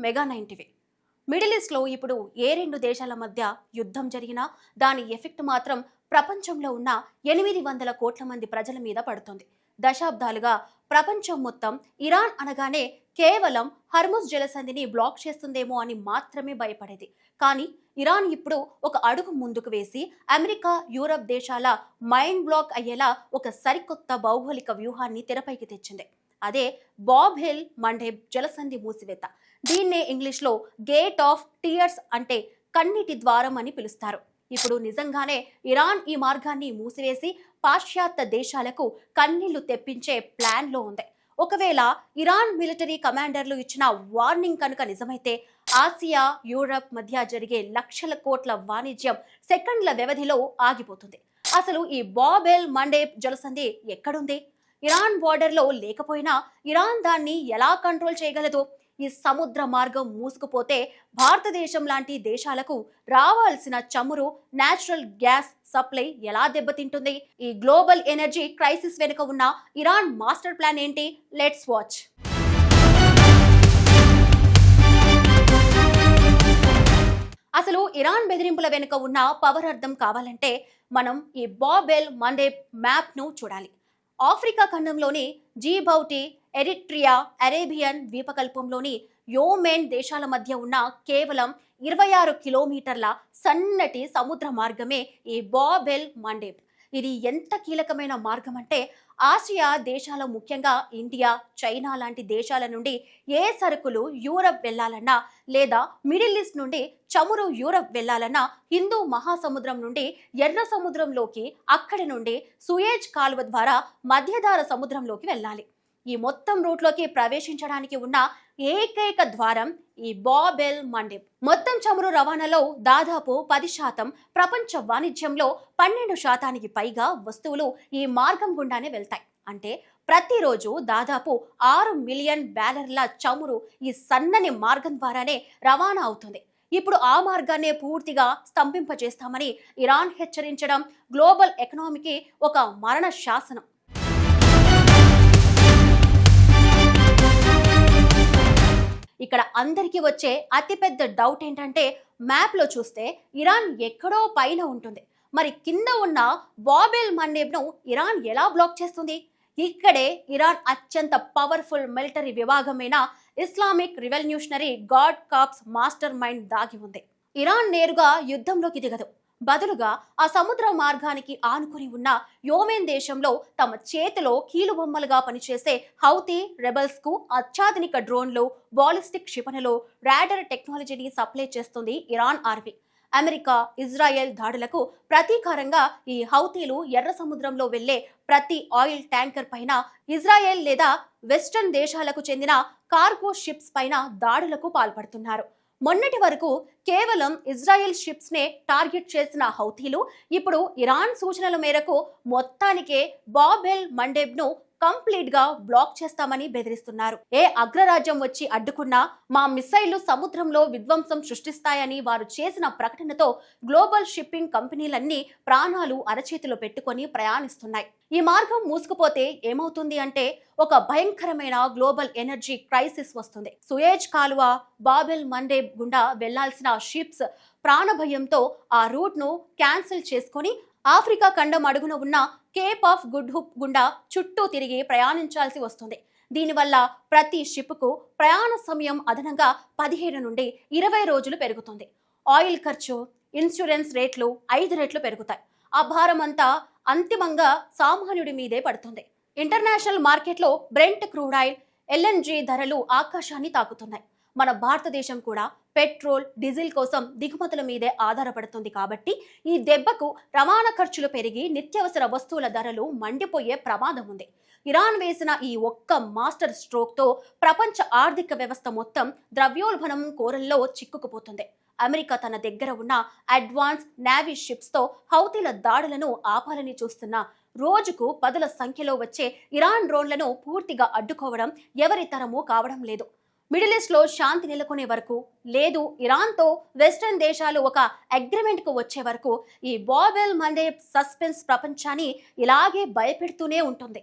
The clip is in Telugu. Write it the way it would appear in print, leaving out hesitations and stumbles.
మెగా 90. మిడిల్ ఈస్ట్లో ఇప్పుడు ఏ రెండు దేశాల మధ్య యుద్ధం జరిగినా దాని ఎఫెక్ట్ మాత్రం ప్రపంచంలో ఉన్న 800 కోట్ల మంది ప్రజల మీద పడుతుంది. దశాబ్దాలుగా ప్రపంచం మొత్తం ఇరాన్ అనగానే కేవలం హర్ముజ్ జలసంధిని బ్లాక్ చేస్తుందేమో అని మాత్రమే భయపడేది. కానీ ఇరాన్ ఇప్పుడు ఒక అడుగు ముందుకు వేసి అమెరికా, యూరప్ దేశాల మైండ్ బ్లాక్ అయ్యేలా ఒక సరికొత్త భౌగోళిక వ్యూహాన్ని తెరపైకి తెచ్చింది. అదే బాబ్ హిల్ మండేబ్ జలసంధి మూసివేత. దీన్నే ఇంగ్లీష్లో గేట్ ఆఫ్ టీయర్స్ అంటే కన్నీటి ద్వారం అని పిలుస్తారు. ఇప్పుడు నిజంగానే ఇరాన్ ఈ మార్గాన్ని మూసివేసి పాశ్చాత్య దేశాలకు కన్నీళ్లు తెప్పించే ప్లాన్లో ఉంది. ఒకవేళ ఇరాన్ మిలిటరీ కమాండర్లు ఇచ్చిన వార్నింగ్ కనుక నిజమైతే ఆసియా, యూరప్ మధ్య జరిగే లక్షల కోట్ల వాణిజ్యం సెకండ్ల వ్యవధిలో ఆగిపోతుంది. అసలు ఈ బాబ్ ఎల్ మండేబ్ జలసంధి ఎక్కడుంది? ఇరాన్ బోర్డర్లో లేకపోయినా ఇరాన్ దాన్ని ఎలా కంట్రోల్ చేయగలదు? ఈ సముద్ర మార్గం మూసుకుపోతే భారతదేశం లాంటి దేశాలకు రావాల్సిన చమురు, నేచురల్ గ్యాస్ సప్లై ఎలా దెబ్బతింటుంది? ఈ గ్లోబల్ ఎనర్జీ క్రైసిస్ వెనుక ఉన్న ఇరాన్ మాస్టర్ ప్లాన్ ఏంటి? Let's watch. అసలు ఇరాన్ బెదిరింపుల వెనుక ఉన్న పవర్ అర్థం కావాలంటే మనం ఈ బాబ్ ఎల్ మండేబ్ మ్యాప్ను చూడాలి. Africa ఖండంలోని Djibouti, Eritrea, Arabian ద్వీపకల్పంలోని Yemen దేశాల మధ్య ఉన్న కేవలం 26 కిలోమీటర్ల సన్నటి సముద్ర మార్గమే ఈ బాబ్ ఎల్ మండేబ్. ఇది ఎంత కీలకమైన మార్గం అంటే ఆసియా దేశాల, ముఖ్యంగా ఇండియా, చైనా లాంటి దేశాల నుండి ఏ సరుకులు యూరప్ వెళ్లాలన్నా లేదా మిడిల్ ఈస్ట్ నుండి చమురు యూరప్ వెళ్లాలన్నా హిందూ మహాసముద్రం నుండి ఎర్ర సముద్రంలోకి, అక్కడి నుండి సుయేజ్ కాలువ ద్వారా మధ్యధరా సముద్రంలోకి వెళ్ళాలి. ఈ మొత్తం రూట్లోకి ప్రవేశించడానికి ఉన్న ఏకైక ద్వారం ఈ బాబ్ ఎల్ మండేబ్. మొత్తం చమురు రవాణాలో దాదాపు 10%, ప్రపంచ వాణిజ్యంలో 12% పైగా వస్తువులు ఈ మార్గం గుండానే వెళ్తాయి. అంటే ప్రతిరోజు దాదాపు 6 మిలియన్ బ్యారెల్ల చమురు ఈ సన్నని మార్గం ద్వారానే రవాణా అవుతుంది. ఇప్పుడు ఆ మార్గాన్ని పూర్తిగా స్తంభింపజేస్తామని ఇరాన్ హెచ్చరించడం గ్లోబల్ ఎకనామీకి ఒక మరణ శాసనం. ఇక్కడ అందరికీ వచ్చే అతిపెద్ద డౌట్ ఏంటంటే మ్యాప్లో చూస్తే ఇరాన్ ఎక్కడో పైన ఉంటుంది, మరి కింద ఉన్న బాబ్ ఎల్ మండేబ్ను ఇరాన్ ఎలా బ్లాక్ చేస్తుంది? ఇక్కడే ఇరాన్ అత్యంత పవర్ఫుల్ మిలిటరీ విభాగమైన Islamic Revolutionary Guard Corps mastermind దాగి ఉంది. ఇరాన్ నేరుగా యుద్ధంలోకి దిగదు, బదులుగా ఆ సముద్ర మార్గానికి ఆనుకుని ఉన్న యోమెన్ దేశంలో తమ చేతిలో కీలుబొమ్మలుగా పనిచేసే హౌతీ రెబల్స్ కు అత్యాధునిక డ్రోన్లు, బాలిస్టిక్ క్షిపణులు, రాడర్ టెక్నాలజీని సప్లై చేస్తుంది ఇరాన్ ఆర్మీ. అమెరికా, ఇజ్రాయెల్ దాడులకు ప్రతీకారంగా ఈ హౌతీలు ఎర్ర సముద్రంలో వెళ్లే ప్రతి ఆయిల్ ట్యాంకర్ పైన, ఇజ్రాయెల్ లేదా వెస్టర్న్ దేశాలకు చెందిన కార్గో షిప్స్ పైన దాడులకు పాల్పడుతున్నారు. మొన్నటి వరకు కేవలం ఇజ్రాయెల్ షిప్స్ నే టార్గెట్ చేసిన హౌతీలు ఇప్పుడు ఇరాన్ సూచనల మేరకు మొత్తానికే బాబ్ ఎల్ మండేబ్ ను కంప్లీట్ గా బ్లాక్ చేస్తామని బెదిరిస్తున్నారు. ఏ అగ్రరాజ్యం వచ్చి అడ్డుకున్నా మా మిసైళ్లు సముద్రంలో విధ్వంసం సృష్టిస్తాయని వారు చేసిన ప్రకటనతో గ్లోబల్ షిప్పింగ్ కంపెనీలన్నీ ప్రాణాలు అరచేతిలో పెట్టుకొని ప్రయాణిస్తున్నాయి. ఈ మార్గం మూసుకుపోతే ఏమవుతుంది అంటే ఒక భయంకరమైన గ్లోబల్ ఎనర్జీ క్రైసిస్ వస్తుంది. సుయేజ్ కాలువ, బాబ్ ఎల్ మండేబ్ గుండా వెళ్లాల్సిన షిప్స్ ప్రాణభయంతో ఆ రూట్ ను క్యాన్సిల్ చేసుకొని ఆఫ్రికా ఖండం అడుగున ఉన్న కేప్ ఆఫ్ గుడ్ హుప్ గుండా చుట్టూ తిరిగి ప్రయాణించాల్సి వస్తుంది. దీనివల్ల ప్రతి షిప్కు ప్రయాణ సమయం అదనంగా 15 నుండి 20 రోజులు పెరుగుతుంది. ఆయిల్ ఖర్చు, ఇన్సూరెన్స్ రేట్లు 5 రెట్లు పెరుగుతాయి. ఆ భారం అంతా అంతిమంగా సామాన్యుడి మీదే పడుతుంది. ఇంటర్నేషనల్ మార్కెట్లో బ్రెంట్ క్రూడ్ ఆయిల్, LNG ధరలు ఆకాశాన్ని తాకుతున్నాయి. మన భారతదేశం కూడా పెట్రోల్, డీజిల్ కోసం దిగుమతుల మీదే ఆధారపడుతుంది. కాబట్టి ఈ దెబ్బకు రవాణా ఖర్చులు పెరిగి నిత్యావసర వస్తువుల ధరలు మండిపోయే ప్రమాదం ఉంది. ఇరాన్ వేసిన ఈ ఒక్క మాస్టర్ స్ట్రోక్ తో ప్రపంచ ఆర్థిక వ్యవస్థ మొత్తం ద్రవ్యోల్బణం కోరల్లో చిక్కుకుపోతుంది. అమెరికా తన దగ్గర ఉన్న అడ్వాన్స్ నేవీ షిప్స్ తో హౌతీల దాడులను ఆపాలని చూస్తున్న రోజుకు 10ల సంఖ్యలో వచ్చే ఇరాన్ డ్రోన్లను పూర్తిగా అడ్డుకోవడం ఎవరి తరమూ కావడం లేదు. మిడిల్ ఈస్ట్ లో శాంతి నెలకొనే వరకు, లేదు ఇరాన్తో వెస్టర్న్ దేశాలు ఒక అగ్రిమెంట్ కు వచ్చే వరకు ఈ బాబ్ ఎల్ మండేబ్ సస్పెన్స్ ప్రపంచాన్ని ఇలాగే భయపెడుతూనే ఉంటుంది.